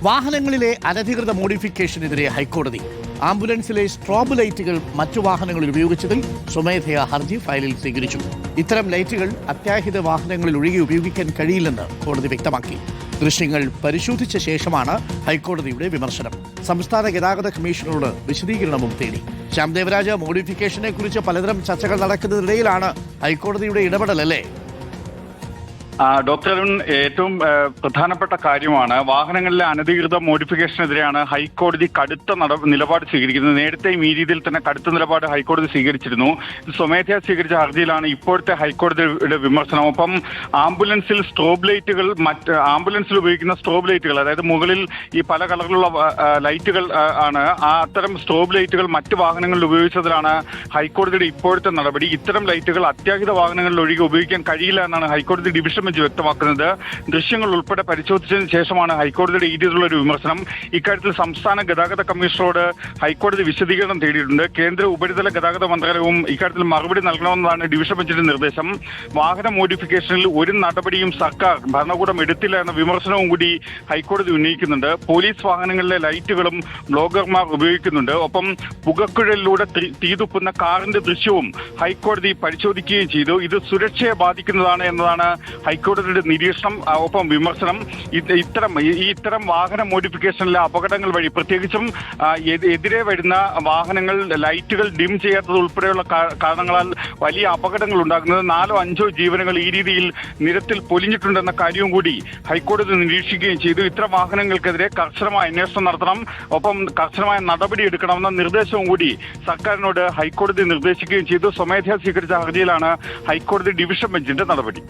വാഹനങ്ങളിലെ അനധികൃത മോഡിഫിക്കേഷനെതിരെ ഹൈക്കോടതി. ആംബുലൻസിലെ സ്ട്രോബ് ലൈറ്റുകൾ മറ്റു വാഹനങ്ങളിൽ ഉപയോഗിച്ചതിൽ സ്വമേധയാ ഹർജി ഫയലിൽ സ്വീകരിച്ചു. ഇത്തരം ലൈറ്റുകൾ അത്യാഹിത വാഹനങ്ങളിൽ ഒഴികെ ഉപയോഗിക്കാൻ കഴിയില്ലെന്ന് കോടതി വ്യക്തമാക്കി. ദൃശ്യങ്ങൾ പരിശോധിച്ച ശേഷമാണ് ഹൈക്കോടതിയുടെ വിമർശനം. സംസ്ഥാന ഗതാഗത കമ്മീഷണറോട് വിശദീകരണവും തേടി. ശ്യാം ദേവരാജ്, മോഡിഫിക്കേഷനെ കുറിച്ച് പലതരം ചർച്ചകൾ നടക്കുന്നതിനിടയിലാണ് ഹൈക്കോടതിയുടെ ഇടപെടലല്ലേ? ഡോക്ടർ അരുൺ, ഏറ്റവും പ്രധാനപ്പെട്ട കാര്യമാണ് വാഹനങ്ങളിലെ അനധികൃത മോഡിഫിക്കേഷനെതിരെയാണ് ഹൈക്കോടതി കടുത്ത നിലപാട് സ്വീകരിക്കുന്നത്. നേരത്തെയും ഈ രീതിയിൽ തന്നെ കടുത്ത നിലപാട് ഹൈക്കോടതി സ്വീകരിച്ചിരുന്നു. സ്വമേധയാ സ്വീകരിച്ച ഹർജിയിലാണ് ഇപ്പോഴത്തെ ഹൈക്കോടതിയുടെ വിമർശനം. ഒപ്പം ആംബുലൻസിൽ സ്ട്രോബ് ലൈറ്റുകൾ ആംബുലൻസിൽ ഉപയോഗിക്കുന്ന സ്ട്രോബ് ലൈറ്റുകൾ, അതായത് മുകളിൽ ഈ പല കളറിലുള്ള ലൈറ്റുകൾ ആണ്, അത്തരം സ്ട്രോബ് ലൈറ്റുകൾ മറ്റ് വാഹനങ്ങളിൽ ഉപയോഗിച്ചതിലാണ് ഹൈക്കോടതിയുടെ ഇപ്പോഴത്തെ നടപടി. ഇത്തരം ലൈറ്റുകൾ അത്യാഹിത വാഹനങ്ങളിൽ ഒഴികെ ഉപയോഗിക്കാൻ കഴിയില്ല എന്നാണ് ഹൈക്കോടതി ഡിവിഷൻ വ്യക്തമാക്കുന്നത്. ദൃശ്യങ്ങൾ ഉൾപ്പെടെ പരിശോധിച്ചതിന് ശേഷമാണ് ഹൈക്കോടതിയുടെ ഈ രീതിയിലുള്ള ഒരു വിമർശനം. ഇക്കാര്യത്തിൽ സംസ്ഥാന ഗതാഗത കമ്മീഷണറോട് ഹൈക്കോടതി വിശദീകരണം തേടിയിട്ടുണ്ട്. കേന്ദ്ര ഉപരിതല ഗതാഗത മന്ത്രാലയവും ഇക്കാര്യത്തിൽ മറുപടി നൽകണമെന്നതാണ് ഡിവിഷൻ ബെഞ്ചിന്റെ നിർദ്ദേശം. വാഹന മോഡിഫിക്കേഷനിൽ ഒരു നടപടിയും സർക്കാർ ഭരണകൂടം എടുത്തില്ല എന്ന വിമർശനവും കൂടി ഹൈക്കോടതി ഉന്നയിക്കുന്നുണ്ട്. പോലീസ് വാഹനങ്ങളിലെ ലൈറ്റുകളും ബ്ലോഗർമാർ ഉപയോഗിക്കുന്നുണ്ട്. ഒപ്പം പുകക്കുഴലിലൂടെ തീതുപ്പുന്ന കാറിന്റെ ദൃശ്യവും ഹൈക്കോടതി പരിശോധിക്കുകയും ചെയ്തു. ഇത് സുരക്ഷയെ ബാധിക്കുന്നതാണ് എന്നതാണ് ഹൈക്കോടതിയുടെ നിരീക്ഷണം. ഒപ്പം വിമർശനം. ഇത്തരം വാഹന മോഡിഫിക്കേഷനിലെ അപകടങ്ങൾ വഴി, പ്രത്യേകിച്ചും എതിരെ വരുന്ന വാഹനങ്ങൾ ലൈറ്റുകൾ ഡിം ചെയ്യാത്തത് ഉൾപ്പെടെയുള്ള കാരണങ്ങളാൽ വലിയ അപകടങ്ങൾ ഉണ്ടാകുന്നത് 4-5 ജീവനുകൾ ഈ രീതിയിൽ നിരത്തിൽ പൊലിഞ്ഞിട്ടുണ്ടെന്ന കാര്യവും കൂടി ഹൈക്കോടതി നിരീക്ഷിക്കുകയും ചെയ്തു. ഇത്തരം വാഹനങ്ങൾക്കെതിരെ കർശനമായ അന്വേഷണം നടത്തണം, ഒപ്പം കർശനമായ നടപടി എടുക്കണമെന്ന നിർദ്ദേശവും കൂടി സർക്കാരിനോട് ഹൈക്കോടതി നിർദ്ദേശിക്കുകയും ചെയ്തു. സ്വമേധയാ സ്വീകരിച്ച ഹർജിയിലാണ് ഹൈക്കോടതി ഡിവിഷൻ ബെഞ്ചിന്റെ നടപടി.